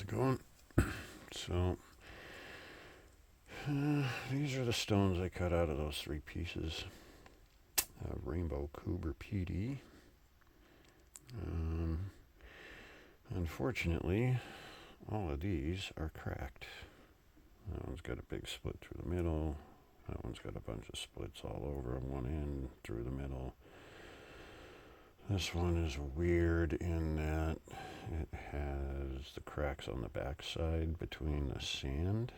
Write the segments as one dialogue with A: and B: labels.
A: it going? So, these are the stones I cut out of those 3 pieces of Rainbow Coober PD. Unfortunately, all of these are cracked. That one's got a big split through the middle. That one's got a bunch of splits all over on one end through the middle. This one is weird in that it has the cracks on the back side between the sand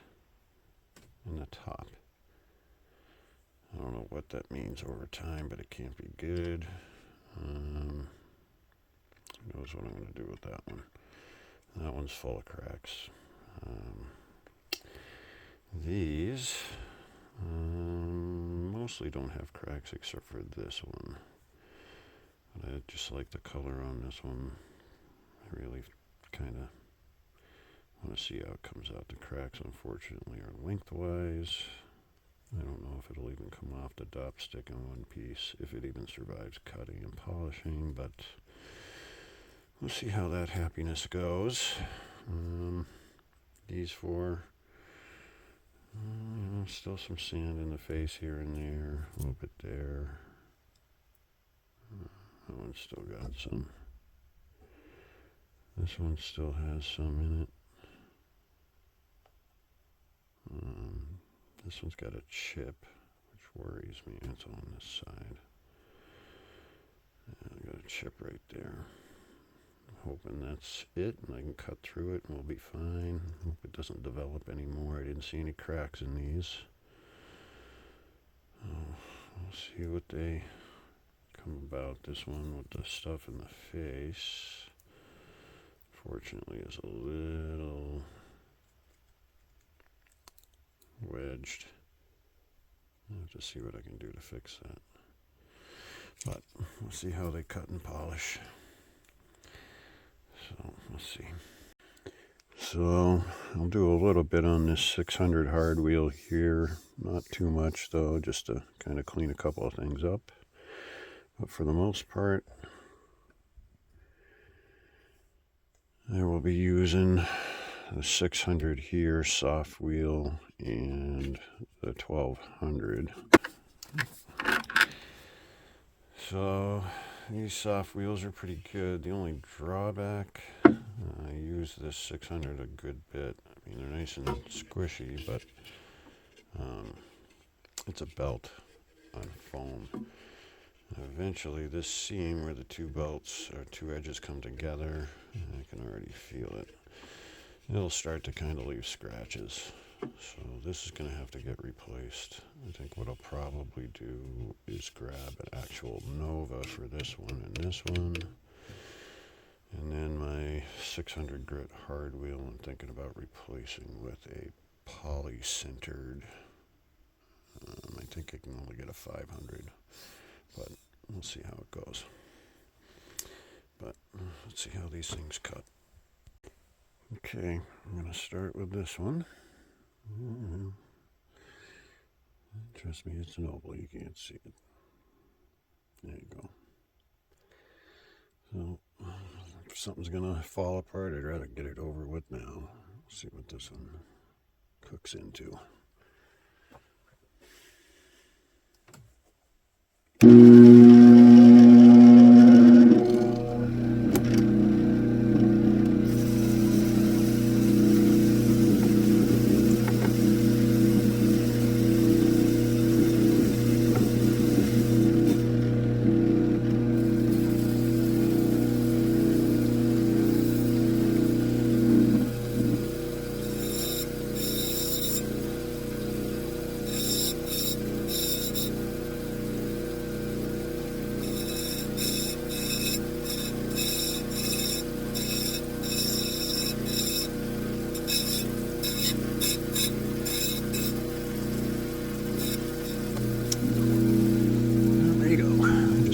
A: and the top. I don't know what that means over time, but it can't be good. Who knows what I'm going to do with that one. That one's full of cracks. These mostly don't have cracks except for this one. But I just like the color on this one. I really kind of want to see how it comes out. The cracks, unfortunately, are lengthwise. I don't know if it'll even come off the dop stick in one piece, if it even survives cutting and polishing, but we'll see how that happiness goes. These 4, still some sand in the face here and there, a little bit there. That one's still got some. This one still has some in it. This one's got a chip, which worries me. It's on this side. I got a chip right there. I'm hoping that's it, and I can cut through it, and we'll be fine. Hope it doesn't develop anymore. I didn't see any cracks in these. We'll see what they come about. This one with the stuff in the face, fortunately, is a little wedged. I'll have to see what I can do to fix that. But we'll see how they cut and polish. So let's see. So I'll do a little bit on this 600 hard wheel here. Not too much though, just to kind of clean a couple of things up. But for the most part, I will be using the 600 here, soft wheel, and the 1200. So these soft wheels are pretty good. The only drawback, I use this 600 a good bit. I mean, they're nice and squishy, but it's a belt on foam. Eventually, this seam where the 2 belts or 2 edges come together, I can already feel it. It'll start to kind of leave scratches. So this is going to have to get replaced. I think what I'll probably do is grab an actual Nova for this one and this one. And then my 600 grit hard wheel I'm thinking about replacing with a poly-sintered. I think I can only get a 500. But we'll see how it goes. But let's see how these things cut. Okay, I'm going to start with this one. Trust me, it's noble. You can't see it. There you go. So, if something's going to fall apart, I'd rather get it over with now. See what this one cooks into.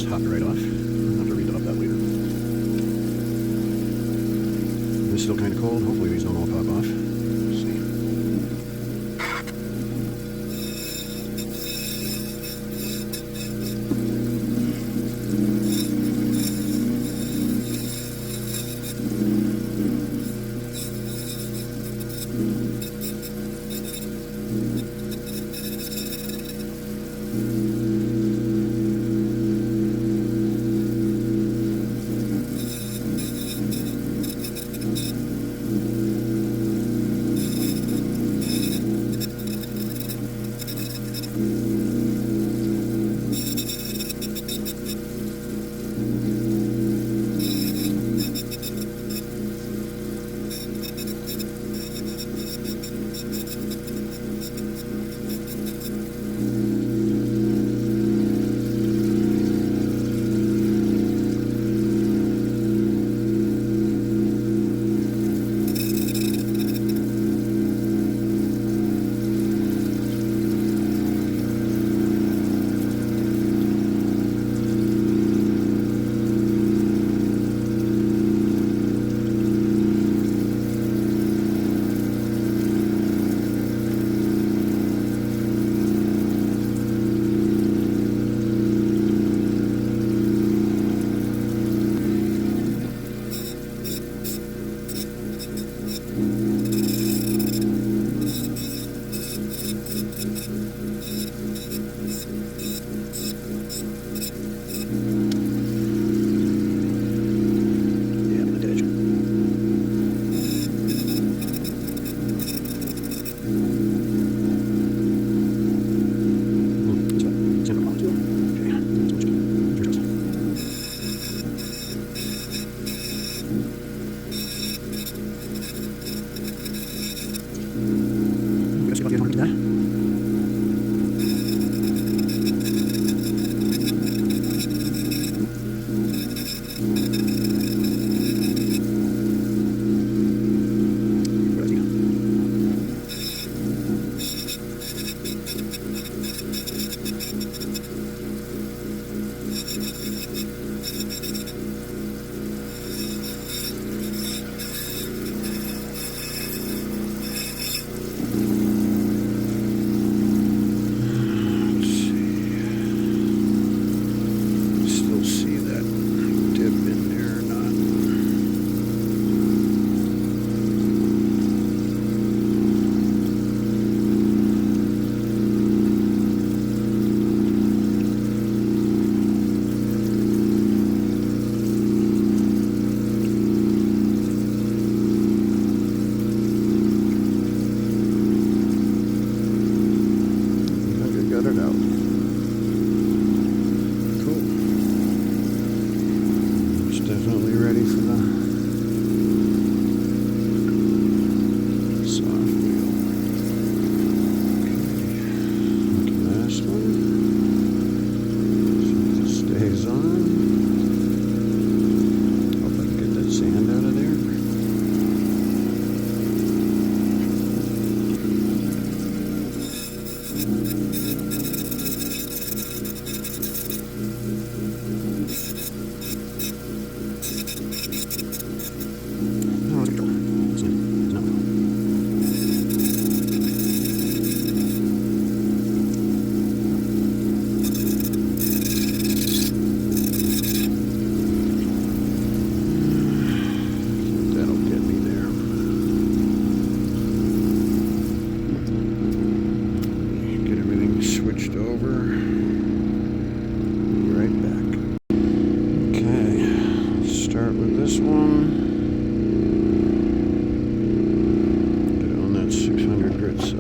A: Popped right off. I'll have to read off that later. It's still kind of cold. Hopefully these don't all pop off. Let's see.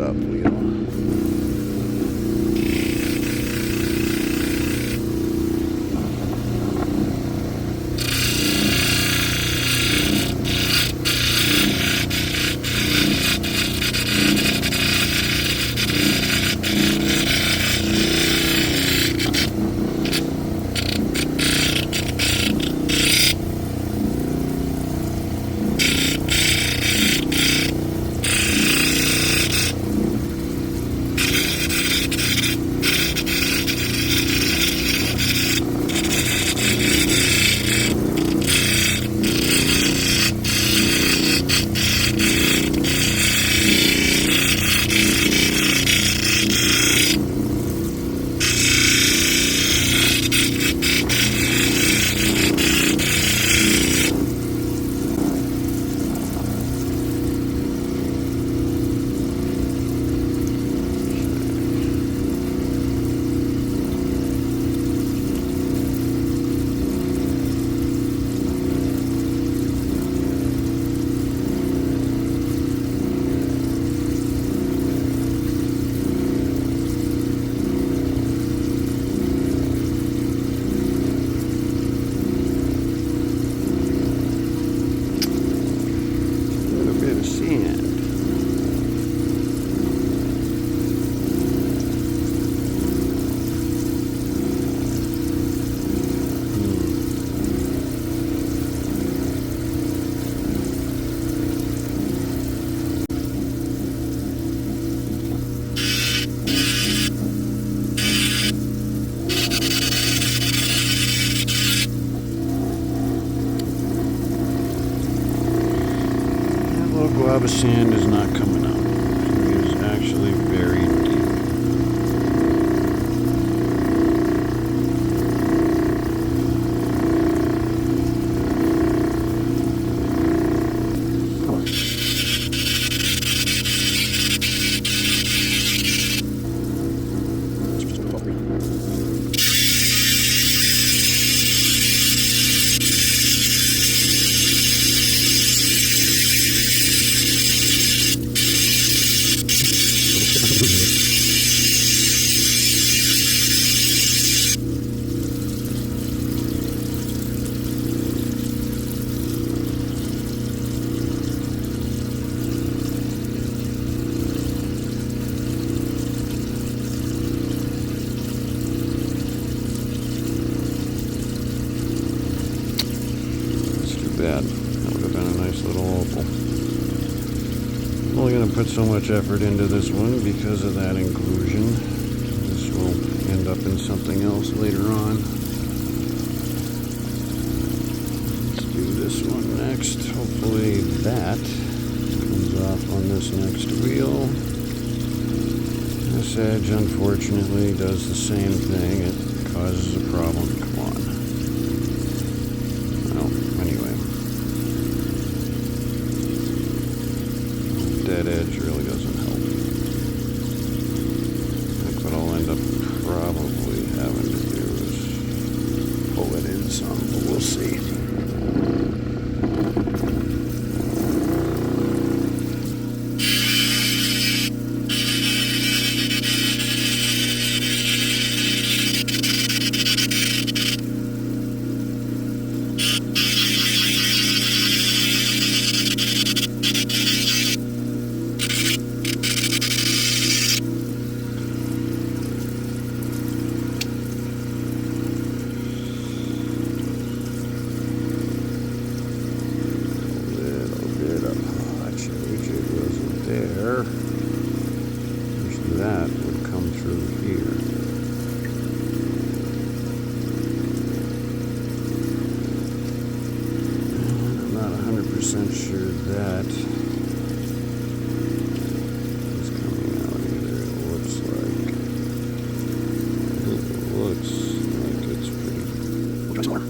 A: up wheel. Guava sand is not coming out. It is actually very deep. Bad. That would have been a nice little opal. I'm only going to put so much effort into this one because of that inclusion. This will end up in something else later on. Let's do this one next. Hopefully that comes off on this next wheel. This edge, unfortunately, does the same thing. It causes a problem. Come on. Dead edge really doesn't help. I think what I'll end up probably having to do is pull it in some, but we'll see. There. Wish that would come through here. I'm not 100% sure that is coming out either. It looks like it's pretty. We'll try some more.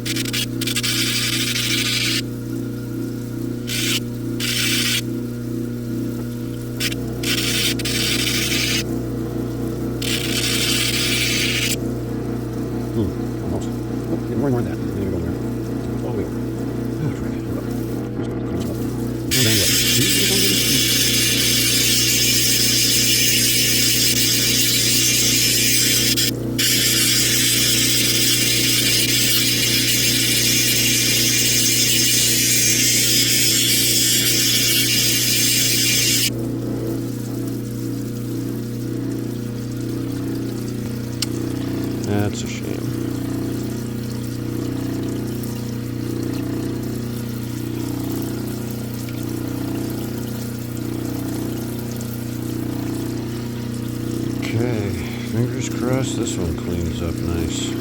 A: Okay, fingers crossed this one cleans up nice.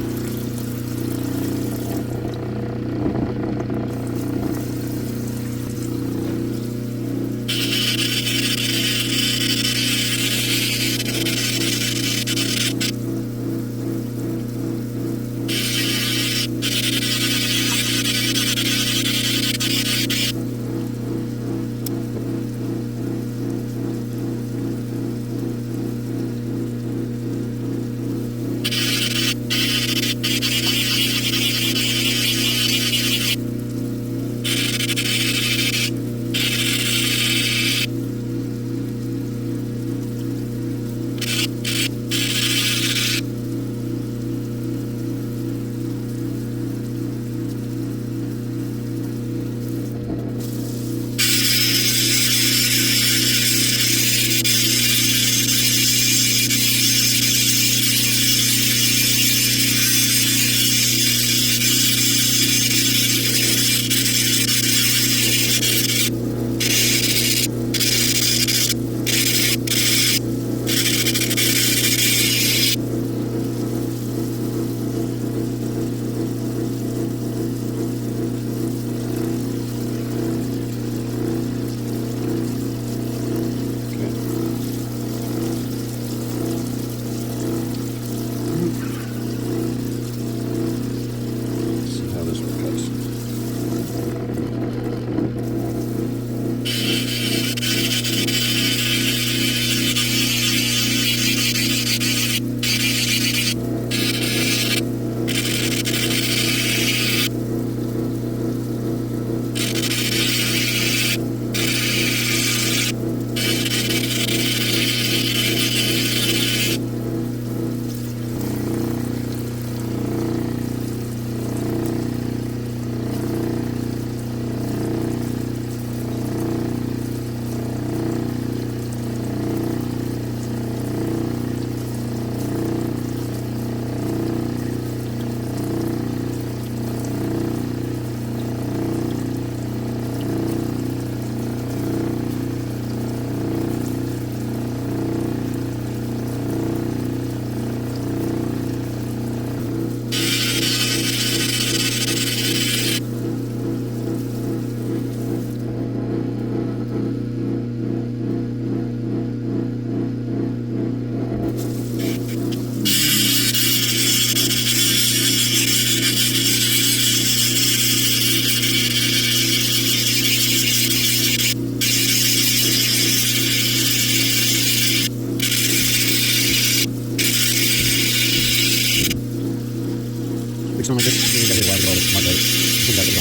A: Something like this. You gotta get all this mud out. I think that would go.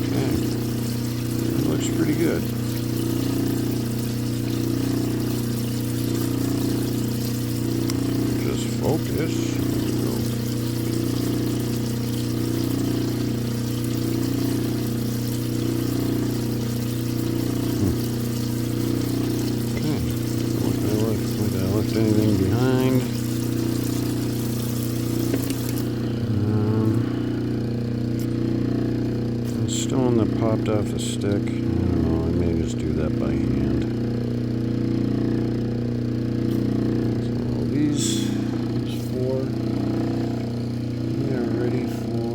A: Okay. Looks pretty good. Just focus. Anything behind. The stone that popped off the stick. I don't know, I may just do that by hand. So all these four, they are ready for,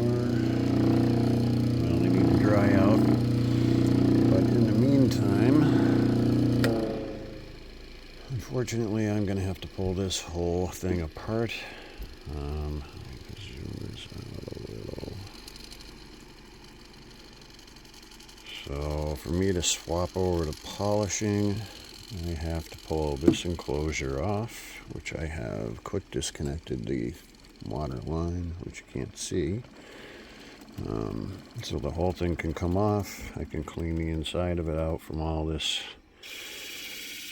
A: well, they need to dry out. But in the meantime, unfortunately, I'm going to have to pull this whole thing apart. Zoom this out a little. So for me to swap over to polishing, I have to pull this enclosure off, which I have quick disconnected the water line, which you can't see. So the whole thing can come off. I can clean the inside of it out from all this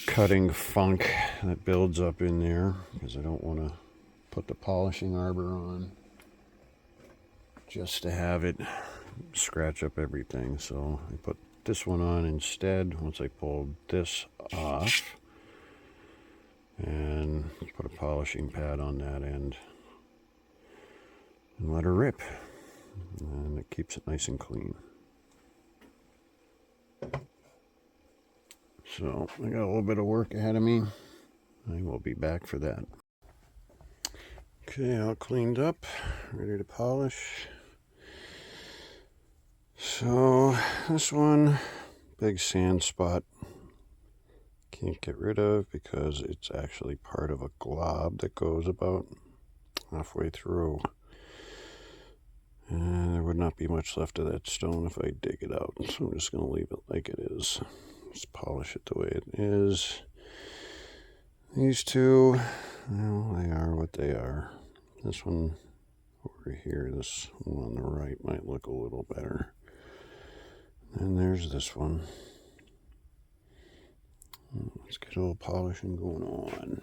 A: cutting funk that builds up in there, because I don't want to put the polishing arbor on just to have it scratch up everything. So I put this one on instead. Once I pulled this off, and put a polishing pad on that end and let her rip, and it keeps it nice and clean. So I got a little bit of work ahead of me. I will be back for that. Okay, all cleaned up, ready to polish. So this one, big sand spot, can't get rid of because it's actually part of a glob that goes about halfway through. And there would not be much left of that stone if I dig it out. So I'm just going to leave it like it is. Just polish it the way it is. These two, well, they are what they are. This one over here, this one on the right might look a little better. And there's this one. Let's get a little polishing going on.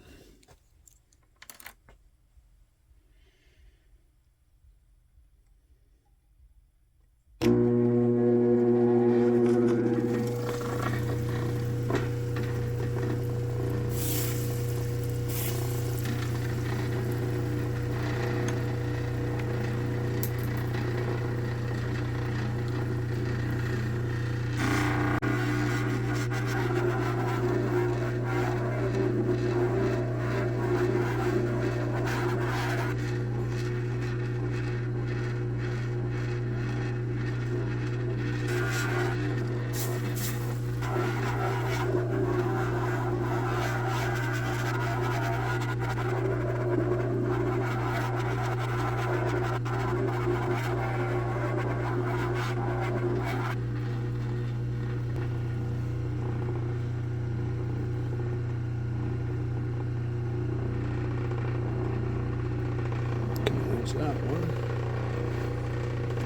A: There's that one.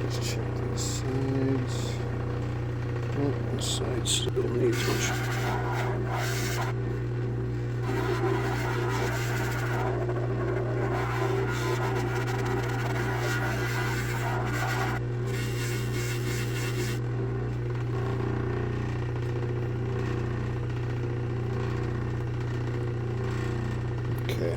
A: Let's check these sides. Oh, this side still needs much. Okay.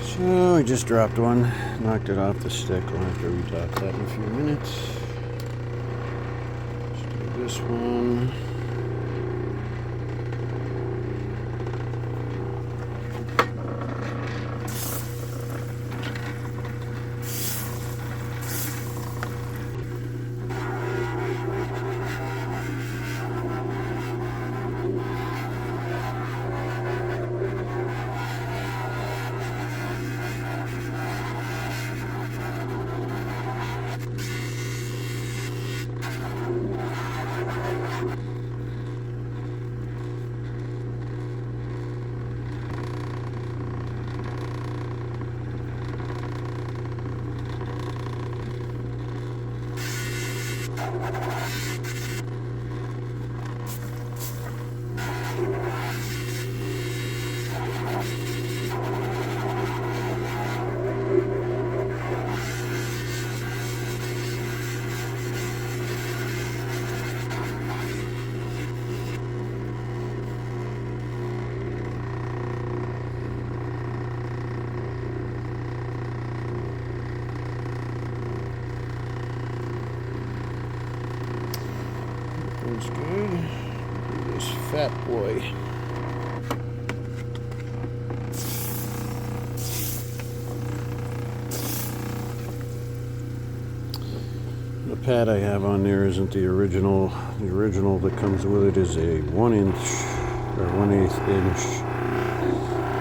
A: So I just dropped one, knocked it off the stick. I'll have to retop that in a few minutes. Let's do this one. That's good. Do this fat boy. The pad I have on there isn't the original. The original that comes with it is a 1" or 1/8 inch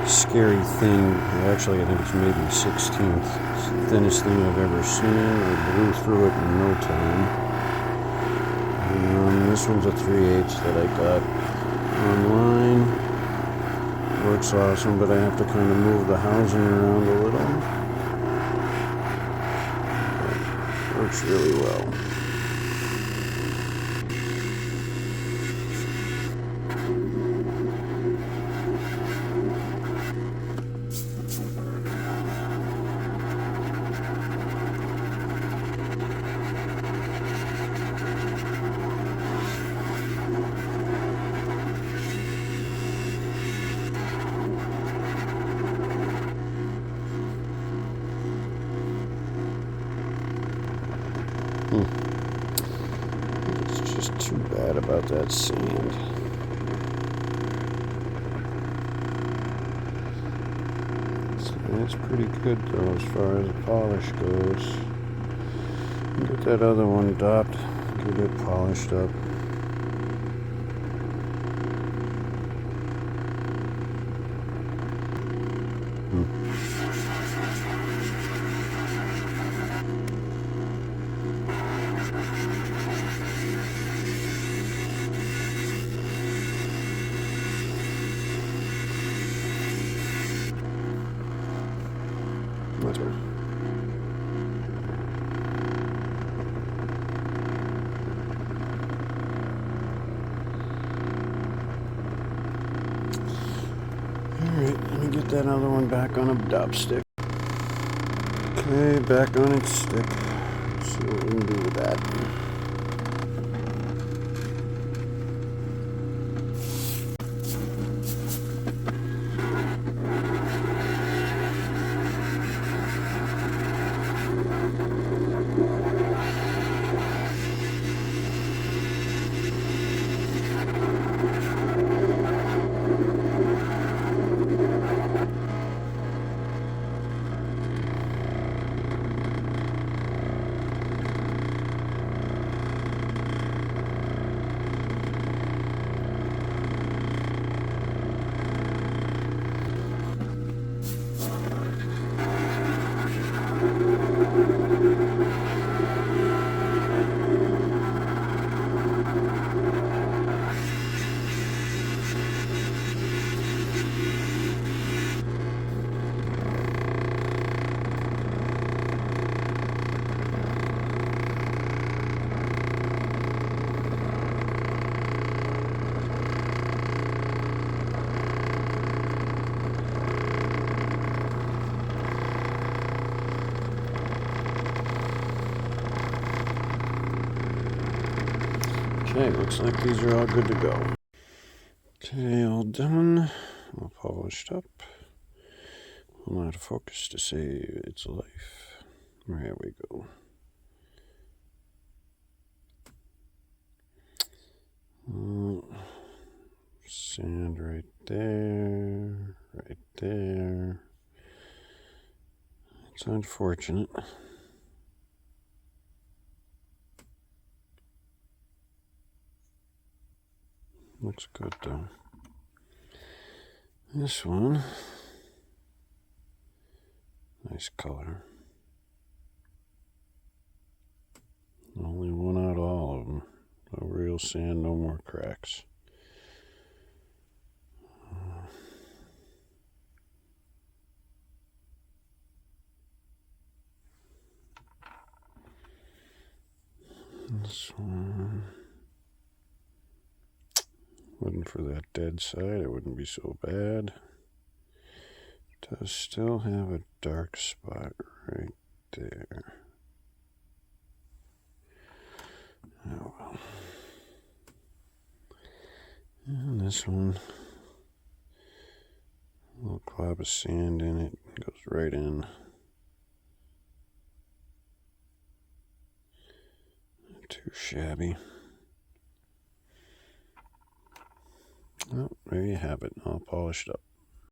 A: scary thing. Actually, I think it's maybe 1/16. It's the thinnest thing I've ever seen. I blew through it in no time. This one's a 3/8 that I got online. Works awesome, but I have to kind of move the housing around a little. But works really well. It's just too bad about that sand. That's pretty good though as far as the polish goes. Get that other one dopped, get it polished up. That's right. Alright, let me get that other one back on a dub stick. Okay, back on its stick. Let's see what we can do with that. Okay, looks like these are all good to go. Okay, all done. All polished up. I'm out of focus to save its life. There we go. Sand right there, right there. It's unfortunate. Looks good though. This one, nice color. Only one out of all of them. No real sand, no more cracks. This one, wasn't for that dead side, it wouldn't be so bad. It does still have a dark spot right there. Oh well. And this one, a little glob of sand in it, goes right in. Too shabby. Oh, there you have it, all polished up.